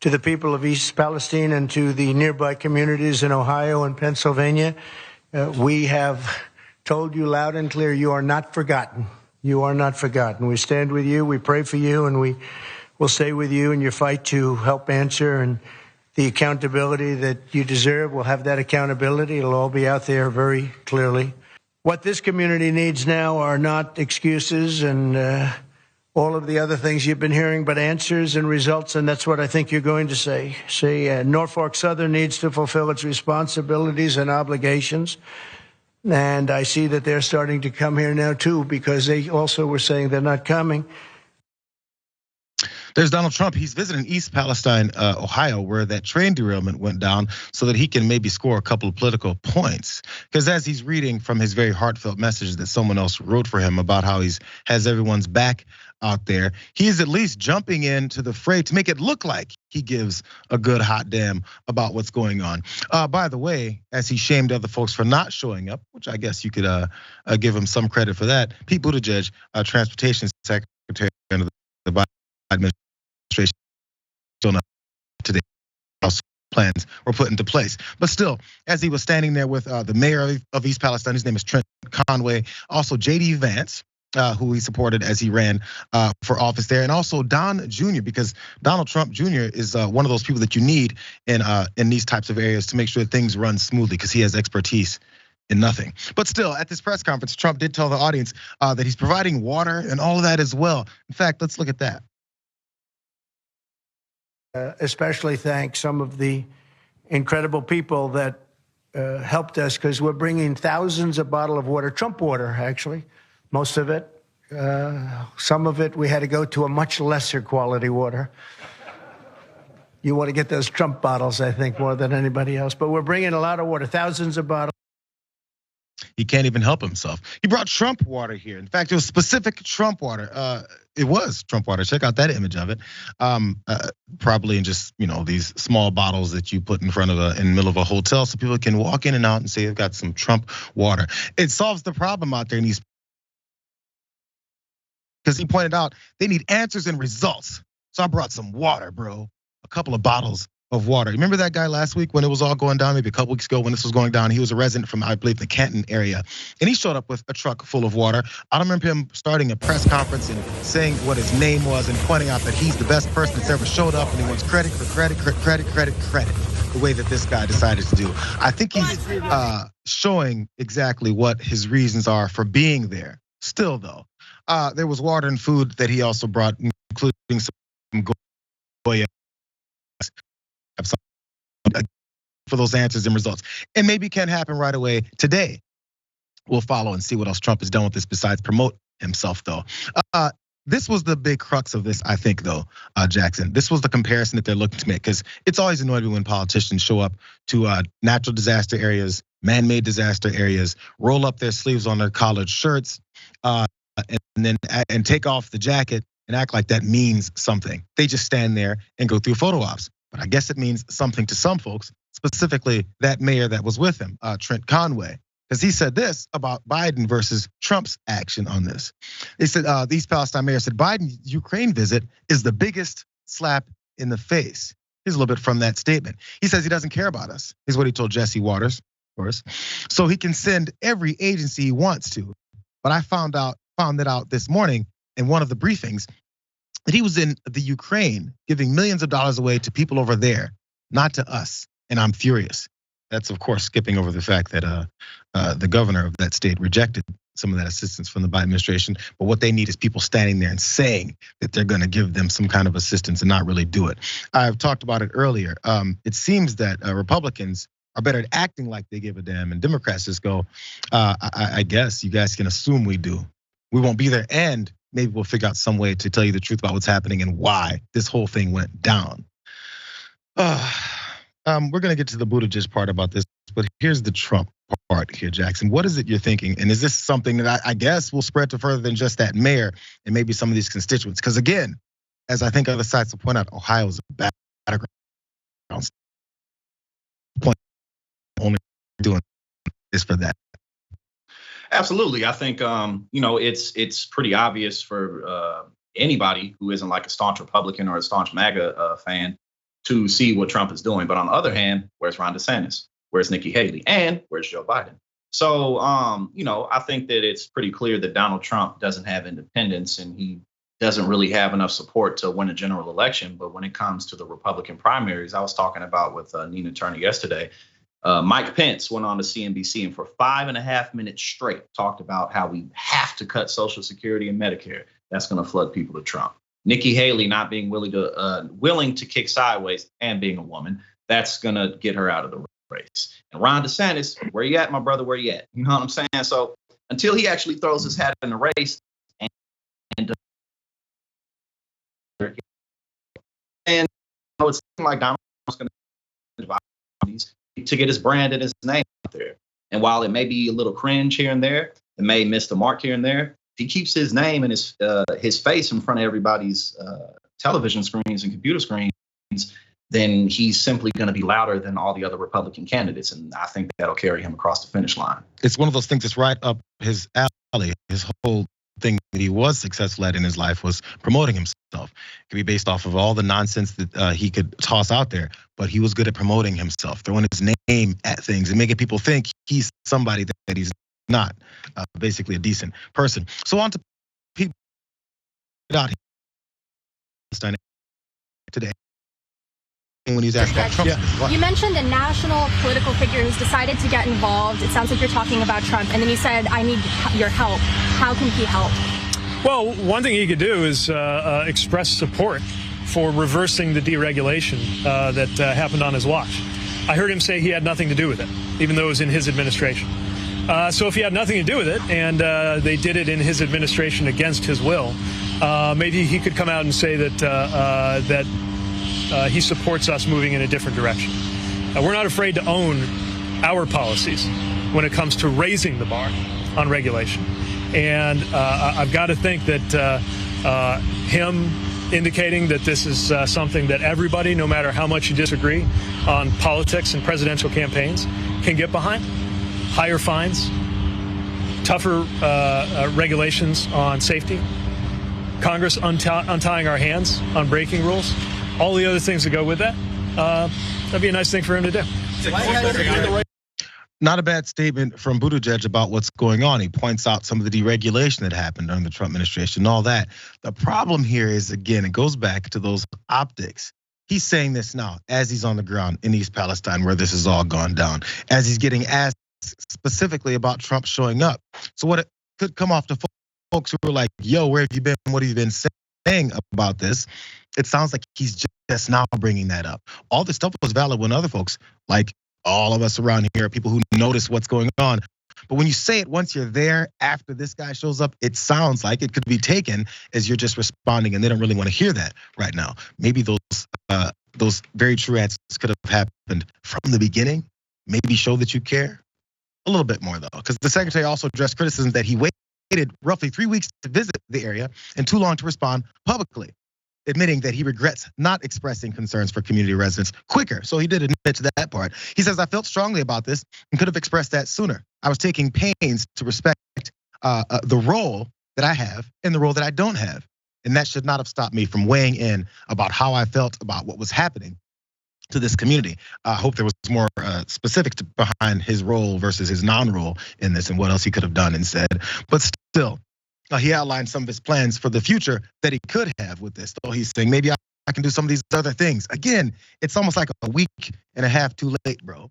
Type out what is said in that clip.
to the people of East Palestine and to the nearby communities in Ohio and Pennsylvania. We have told you loud and clear, you are not forgotten. You are not forgotten. We stand with you, we pray for you, and we will stay with you in your fight to help answer, and the accountability that you deserve. We'll have that accountability. It'll all be out there very clearly. What this community needs now are not excuses and all of the other things you've been hearing, but answers and results, and that's what I think you're going to say. Norfolk Southern needs to fulfill its responsibilities and obligations, and I see that they're starting to come here now, too, because they also were saying they're not coming. There's Donald Trump. He's visiting East Palestine, Ohio, where that train derailment went down so that he can maybe score a couple of political points. Because as he's reading from his very heartfelt message that someone else wrote for him about how he's has everyone's back out there, he's at least jumping into the fray to make it look like he gives a good hot damn about what's going on. By the way, as he shamed other folks for not showing up, which I guess you could give him some credit for that, Pete Buttigieg, Transportation Secretary under the Biden administration, still not today. Plans were put into place, but still, as he was standing there with the mayor of East Palestine, his name is Trent Conway, also J.D. Vance, who he supported as he ran for office there, and also Don Jr., because Donald Trump Jr. is one of those people that you need in these types of areas to make sure things run smoothly, because he has expertise in nothing. But still, at this press conference, Trump did tell the audience that he's providing water and all of that as well. In fact, let's look at that. Especially thank some of the incredible people that helped us, because we're bringing thousands of bottles of water, Trump water, actually, most of it. Some of it we had to go to a much lesser quality water. You want to get those Trump bottles, I think, more than anybody else. But we're bringing a lot of water, thousands of bottles. He can't even help himself. He brought Trump water here. In fact, it was specific Trump water. It was Trump water. Check out that image of it. Probably in just these small bottles that you put in front of in the middle of a hotel, so people can walk in and out and say they've got some Trump water. It solves the problem out there in East, because he pointed out they need answers and results. So I brought some water, bro. A couple of bottles of water. Remember that guy last week when it was all going down, maybe a couple weeks ago when this was going down? He was a resident from, I believe, the Canton area. And he showed up with a truck full of water. I don't remember him starting a press conference and saying what his name was and pointing out that he's the best person that's ever showed up and he wants credit for credit. The way that this guy decided to do. I think he's showing exactly what his reasons are for being there. Still though, there was water and food that he also brought, including some Goya, for those answers and results. And maybe can happen right away today. We'll follow and see what else Trump has done with this besides promote himself though. This was the big crux of this, I think, though, Jackson. This was the comparison that they're looking to make, because it's always annoyed me when politicians show up to natural disaster areas, man-made disaster areas, roll up their sleeves on their collared shirts, and then take off the jacket and act like that means something. They just stand there and go through photo ops. But I guess it means something to some folks, specifically that mayor that was with him, Trent Conway. Because he said this about Biden versus Trump's action on this. They said, the East Palestine mayor said, Biden's Ukraine visit is the biggest slap in the face. Here's a little bit from that statement. He says he doesn't care about us. Here's what he told Jesse Waters, of course. So he can send every agency he wants to. But I found that out this morning in one of the briefings that he was in the Ukraine giving millions of dollars away to people over there, not to us. And I'm furious. That's of course skipping over the fact that the governor of that state rejected some of that assistance from the Biden administration. But what they need is people standing there and saying that they're gonna give them some kind of assistance and not really do it. I've talked about it earlier. It seems that Republicans are better at acting like they give a damn, and Democrats just go, I guess you guys can assume we do. We won't be there, and maybe we'll figure out some way to tell you the truth about what's happening and why this whole thing went down. We're gonna get to the Buttigieg part about this, but here's the Trump part here, Jackson. What is it you're thinking? And is this something that I guess will spread to further than just that mayor and maybe some of these constituents? Because again, as I think other sides will point out, Ohio is a battleground. Only doing this for that. Absolutely, I think it's pretty obvious for anybody who isn't like a staunch Republican or a staunch MAGA fan to see what Trump is doing. But on the other hand, where's Ron DeSantis? Where's Nikki Haley? And where's Joe Biden? So, I think that it's pretty clear that Donald Trump doesn't have independence and he doesn't really have enough support to win a general election. But when it comes to the Republican primaries, I was talking about with Nina Turner yesterday, Mike Pence went on to CNBC and for 5.5 minutes straight talked about how we have to cut Social Security and Medicare. That's going to flood people to Trump. Nikki Haley not being willing to kick sideways and being a woman, that's going to get her out of the race. And Ron DeSantis, where you at, my brother? Where you at? You know what I'm saying? So until he actually throws his hat in the race and it's like Donald Trump's going to get his brand and his name out there. And while it may be a little cringe here and there, it may miss the mark here and there, if he keeps his name and his face in front of everybody's television screens and computer screens, then he's simply going to be louder than all the other Republican candidates. And I think that'll carry him across the finish line. It's one of those things that's right up his alley. His whole thing that he was successful at in his life was promoting himself. It could be based off of all the nonsense that he could toss out there, but he was good at promoting himself, throwing his name at things and making people think he's somebody that he's not, basically a decent person. So on to people out here today. When he's asked about Trump. Yeah. You mentioned a national political figure who's decided to get involved. It sounds like you're talking about Trump. And then you said, I need your help. How can he help? Well, one thing he could do is express support for reversing the deregulation that happened on his watch. I heard him say he had nothing to do with it, even though it was in his administration. So if he had nothing to do with it and they did it in his administration against his will, maybe he could come out and say that he supports us moving in a different direction. We're not afraid to own our policies when it comes to raising the bar on regulation. And I've got to think that him indicating that this is something that everybody, no matter how much you disagree on politics and presidential campaigns, can get behind. Higher fines, tougher regulations on safety, Congress untying our hands on braking rules, all the other things that go with that, that'd be a nice thing for him to do. Not a bad statement from Buttigieg about what's going on. He points out some of the deregulation that happened during the Trump administration and all that. The problem here is, again, it goes back to those optics. He's saying this now as he's on the ground in East Palestine where this has all gone down, as he's getting asked specifically about Trump showing up. So what it could come off to folks who are like, yo, where have you been? What have you been saying about this? It sounds like he's just now bringing that up. All this stuff was valid when other folks, like all of us around here, people who notice what's going on. But when you say it once you're there, after this guy shows up, it sounds like it could be taken as you're just responding, and they don't really want to hear that right now. Maybe those very true answers could have happened from the beginning. Maybe show that you care a little bit more, though, because the secretary also addressed criticism that he waited roughly 3 weeks to visit the area and too long to respond publicly, admitting that he regrets not expressing concerns for community residents quicker. So he did admit to that part. He says, I felt strongly about this and could have expressed that sooner. I was taking pains to respect the role that I have and the role that I don't have. And that should not have stopped me from weighing in about how I felt about what was happening to this community. I hope there was more specifics behind his role versus his non-role in this and what else he could have done and said. But still, he outlined some of his plans for the future that he could have with this. So he's saying, maybe I can do some of these other things. Again, it's almost like a week and a half too late, bro.